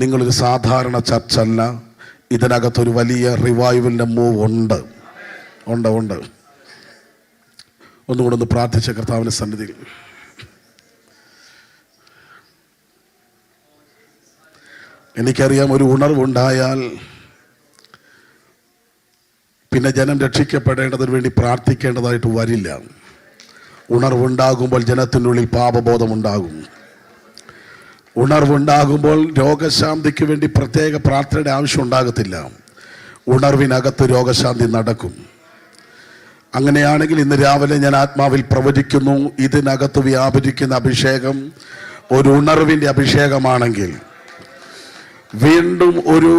നിങ്ങളൊരു സാധാരണ ചർച്ചല്ല. ഇതിനകത്തൊരു വലിയ റിവൈവലിൻ്റെ മൂവ് ഉണ്ട്. ഒന്നുകൂടെ ഒന്ന് പ്രാർത്ഥിച്ച കർത്താവിൻ്റെ സന്നിധിയിൽ. എനിക്കറിയാം, ഒരു ഉണർവുണ്ടായാൽ പിന്നെ ജനം രക്ഷിക്കപ്പെടേണ്ടതിന് വേണ്ടി പ്രാർത്ഥിക്കേണ്ടതായിട്ട് വരില്ല. ഉണർവുണ്ടാകുമ്പോൾ ജനത്തിനുള്ളിൽ പാപബോധമുണ്ടാകും. ഉണർവുണ്ടാകുമ്പോൾ രോഗശാന്തിക്ക് വേണ്ടി പ്രത്യേക പ്രാർത്ഥനയുടെ ആവശ്യം ഉണ്ടാകത്തില്ല. ഉണർവിനകത്ത് രോഗശാന്തി നടക്കും. അങ്ങനെയാണെങ്കിൽ ഇന്ന് രാവിലെ ഞാൻ ആത്മാവിൽ പ്രവചിക്കുന്നു, ഇതിനകത്ത് വ്യാപരിക്കുന്ന അഭിഷേകം ഒരു ഉണർവിൻ്റെ അഭിഷേകമാണെങ്കിൽ വീണ്ടും ഒരു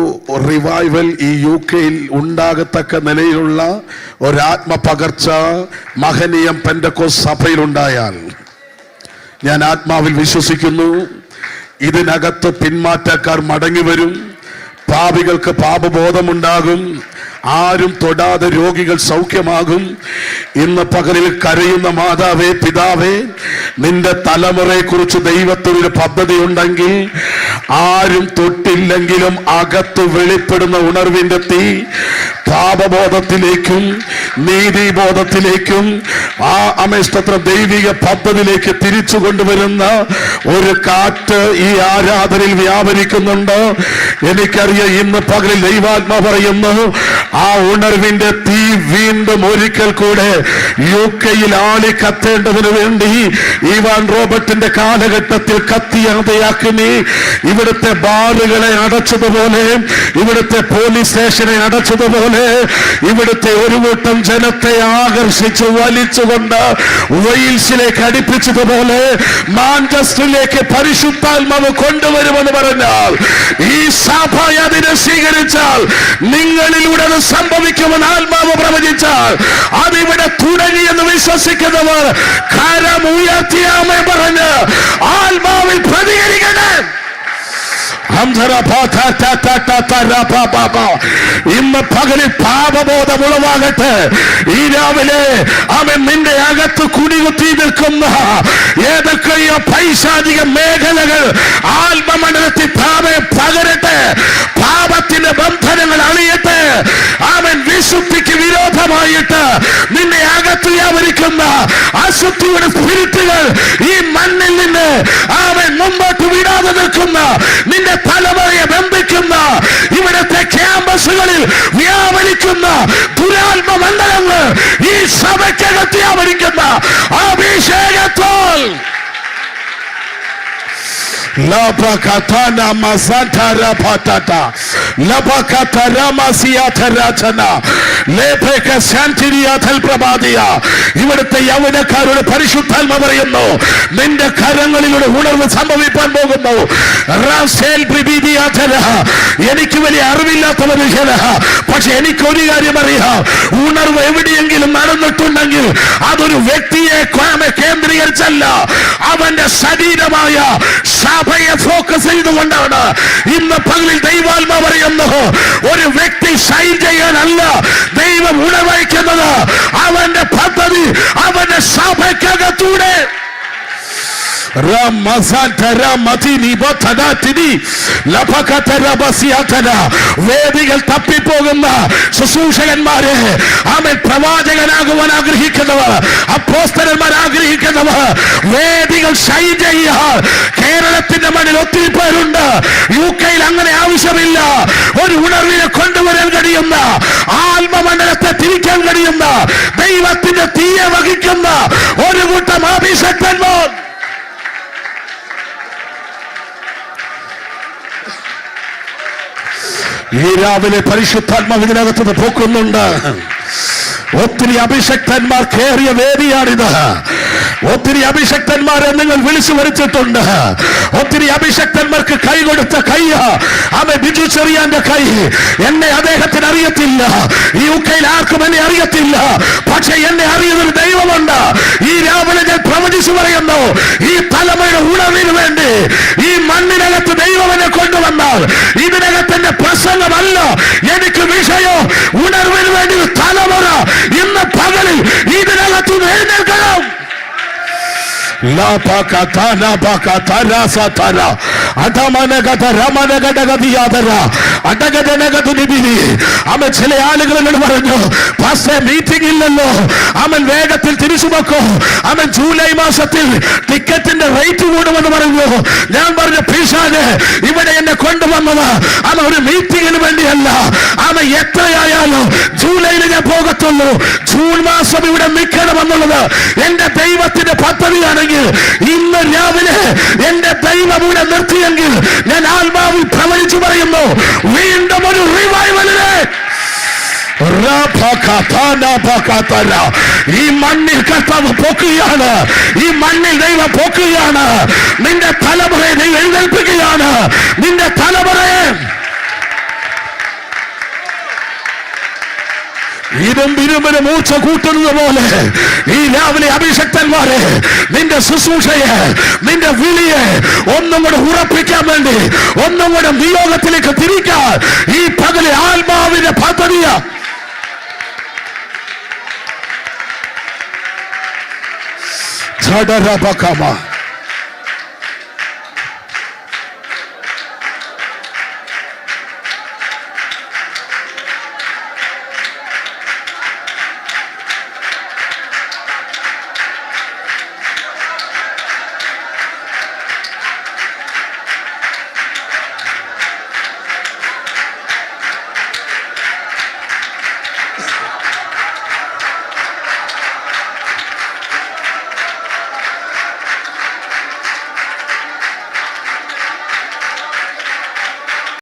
റിവൈവൽ ഈ UK-യിൽ ഉണ്ടാകത്തക്ക നിലയിലുള്ള ഒരാത്മപകർച്ച മഹനീയം പെന്തക്കോസ്ത് സഭയിലുണ്ടായാൽ ഞാൻ ആത്മാവിൽ വിശ്വസിക്കുന്നു, ഇതിനകത്ത് പിന്മാറ്റക്കാർ മടങ്ങി വരും. പാപികൾക്ക് പാപബോധമുണ്ടാകും. ആരും തൊടാതെ രോഗികൾ സൗഖ്യമാകും. ഇന്ന് പകലിൽ കരയുന്ന മാതാവേ, പിതാവേ, നിന്റെ തലമുറയെക്കുറിച്ച് ദൈവത്തിനൊരു പദ്ധതി ഉണ്ടെങ്കിൽ ആരും തൊട്ടില്ലെങ്കിലും അകത്ത് വെളിപ്പെടുന്ന ഉണർവിന്റെ തീ പാപബോധത്തിലേക്കും നീതിബോധത്തിലേക്കും അമേഷ്ടത്ര ദൈവിക പദ്ധതിയിലേക്ക് തിരിച്ചു കൊണ്ടുവരുന്ന ഒരു കാറ്റ് ഈ ആരാധനയിൽ വ്യാപരിക്കുന്നുണ്ട്. എനിക്കറിയാം, ഇന്ന് പകലിൽ ദൈവാത്മാ പറയുന്നു, ആ ഉണർവിന്റെ തീ വീണ്ടും ഒരിക്കൽ കൂടെ UK-യിൽ ആളി കത്തേണ്ടതിനു വേണ്ടി ഇവാൻ റോബർട്ടിന്റെ കാലഘട്ടത്തിൽ കത്തിയാതയാക്കി ഇവിടുത്തെ ബാറുകളെ അടച്ചതുപോലെ, ഇവിടുത്തെ പോലീസ് സ്റ്റേഷനെ അടച്ചതുപോലെ, ഇവിടുത്തെ ഒരു കൂട്ടം ജനത്തെ ആകർഷിച്ച് വലിച്ചുകൊണ്ട് വെയിൽസിലേക്ക് അടുപ്പിച്ചതുപോലെ മാഞ്ചസ്റ്ററിലേക്ക് പരിശുദ്ധാത്മാവ് കൊണ്ടുവരുമെന്ന് പറഞ്ഞാൽ ഈ സഭ അതിനെ സ്വീകരിച്ചാൽ നിങ്ങളിലൂടെ അത് സംഭവിക്കുമെന്ന് ആത്മാവ് പ്രവചിച്ചാൽ അതിവിടെ തുടങ്ങിയെന്ന് വിശ്വസിക്കുന്നവർ കരം ഉയർത്തിയാമേ പറഞ്ഞ് ആത്മാവിൽ പ്രതികരിക്കണേ. ഇന്ന് പകലിൽ പാപബോധം ഉളവാകട്ടെ. ഈ രാവിലെ അവൻ നിന്റെ അകത്ത് കുടികുത്തി നിൽക്കുന്ന ഏതൊക്കെയോ പൈശാചിക മേഖലകൾ ആത്മമണ്ഡലത്തിൽ താമെ പകരട്ടെ. പാപത്തിന്റെ ബന്ധനങ്ങൾ അണിയട്ടെ. അവൻ വിശുദ്ധിക്ക് വിരോധമായിട്ട് നിന്നെ അകത്ത് വ്യാപരിക്കുന്ന അശുദ്ധിയുടെ സ്പിരിറ്റുകൾ ഈ മണ്ണിൽ നിന്ന് അവൻ മുമ്പോട്ട് വിടാതെ നിൽക്കുന്ന നിന്റെ തലമുറയെ ബന്ധിക്കുന്ന ഇവിടുത്തെ ക്യാമ്പസുകളിൽ വ്യാപരിക്കുന്ന ദുരാത്മ മണ്ഡലങ്ങൾ ഈ സഭയ്ക്കകത്ത് വ്യാപരിക്കുന്ന അഭിഷേകത്താൽ ഇവിടുത്തെ യൗവനക്കാരോട് പരിശുദ്ധാത്മ പറയുന്നു, നിന്റെ കരങ്ങളിലൂടെ ഉണർവ് സംഭവിക്കാൻ പോകുന്നു. എനിക്ക് വലിയ അറിവില്ലാത്ത മനുഷ്യന, പക്ഷെ എനിക്കൊരു കാര്യം അറിയാം, ഉണർവ് എവിടെയെങ്കിലും നടന്നിട്ടുണ്ടെങ്കിൽ അതൊരു വ്യക്തിയെ കേന്ദ്രീകരിച്ചല്ല, അവന്റെ ശരീരമായ സഭയെ ഫോക്കസ് ചെയ്തുകൊണ്ടാണ്. ഇന്ന് പകലിൽ ദൈവാത്മാ പറയുന്നു, ഒരു വ്യക്തി ഷൈൻ ചെയ്യാനല്ല ദൈവം ഉണർവയ്ക്കുന്നത്. അവന്റെ പദ്ധതി അവന്റെ സഭയ്ക്കകത്തൂടെ വേദികൾ തപ്പിപ്പോകുന്ന ശുശ്രൂഷകന്മാരെ അവൻ പ്രവാചകനാകുവാൻ ആഗ്രഹിക്കുന്നവർ, അപ്പോസ്തലന്മാർ ആഗ്രഹിക്കുന്നവർ വേദികൾ ഷൈൻ ചെയ്യാൻ കേരളത്തിന്റെ മണ്ണിൽ ഒത്തിരി പേരുണ്ട്. UK-യിൽ അങ്ങനെ ആവശ്യമില്ല. ഒരു ഉണർവിനെ കൊണ്ടുവരാൻ കഴിയുന്ന, ആത്മമണ്ഡലത്തെ തിരിക്കാൻ കഴിയുന്ന, ദൈവത്തിന്റെ തീയെ വഹിക്കുന്ന ഒരു കൂട്ടം അഭിഷക്തന്മാർ ഈ രാവിലെ പരിശുദ്ധാത്മാവിനകത്ത് പോക്കുന്നുണ്ട്. ഒത്തിരി അഭിഷക്തന്മാർ കയറിയ വേദിയാണിത്. ഒത്തിരി അഭിഷക്തന്മാരെ നിങ്ങൾ വിളിച്ചു വരുത്തിയിട്ടുണ്ട്. ഒത്തിരി അഭിഷക്തന്മാർക്ക് കൈ കൊടുത്ത കൈ അവൻ ബിജു ചെറിയാന്റെ കൈ. എന്നെ അദ്ദേഹത്തിന് അറിയത്തില്ല, ഈ UK-യിൽ ആർക്കും എന്നെ അറിയത്തില്ല, പക്ഷെ എന്നെ അറിയുന്നൊരു ദൈവമുണ്ട്. ഈ രാവിലെ ഞാൻ പ്രവചിച്ചു പറയുന്നു, ഈ തലമുറയുടെ ഉണർവിന് വേണ്ടി ഈ മണ്ണിനകത്ത് ദൈവം എന്നെ കൊണ്ടുവന്നാൽ ഇതിനകത്ത് എന്റെ പ്രസംഗമല്ല എനിക്ക് വിഷയം. ഉണർവിന് വേണ്ടി തലമുറ ഇന്ന് പകലിൽ ഇതിനകത്ത് എഴുന്നേൽക്കണം. ചില ആളുകൾ പറഞ്ഞു, പാസ്റ്റർ മീറ്റിംഗ് ഇല്ലല്ലോ, അവൻ വേഗത്തിൽ തിരിച്ചു വെക്കോ, അവൻ ജൂലൈ മാസത്തിൽ ടിക്കറ്റിന്റെ റേറ്റ് കൂടുമെന്ന് പറഞ്ഞു. ഞാൻ പറഞ്ഞു, പിശാചേ, ഇവിടെ എന്നെ കൊണ്ടുവന്നത് അവൻ ഒരു മീറ്റിംഗിന് വേണ്ടിയല്ല. അവൻ എത്രയായാലും ജൂലൈയിൽ ഞാൻ പോകത്തുള്ളൂ. ജൂൺ മാസം ഇവിടെ നിൽക്കണമെന്നുള്ളത് എന്റെ ദൈവത്തിന്റെ പദ്ധതിയാണെങ്കിൽ, ഇന്ന് രാവിലെ എന്റെ ദൈവം ഇവിടെ നിർത്തിയെങ്കിൽ ഞാൻ ആത്മാവിൽ പ്രവചിച്ചു പറയുന്നു, വീണ്ടും ഒരു റിവൈവലിനെ ഈ മണ്ണിൽ കർത്താവ് പൊക്കുകയാണ്. ഈ മണ്ണിൽ ദൈവം പൊക്കുകയാണ്. നിന്റെ തലമുറയെ ദൈവം എഴുന്നേൽപ്പിക്കുകയാണ്. നിന്റെ തലമുറയെ ഇരുമ്പിന് മൂർച്ച കൂട്ടുന്നത് പോലെ ഈ രാവിലെ അഭിഷക്തന്മാരെ, നിന്റെ ശുശ്രൂഷയെ, നിന്റെ വിളിയെ ഒന്നും കൂടെ ഉറപ്പിക്കാൻ വേണ്ടി, ഒന്നും കൂടെ നിയോഗത്തിലേക്ക് തിരിക്കാൻ ഈ പകലെ ആത്മാവിന്റെ പദ്ധതിയാ. ധടരബകമ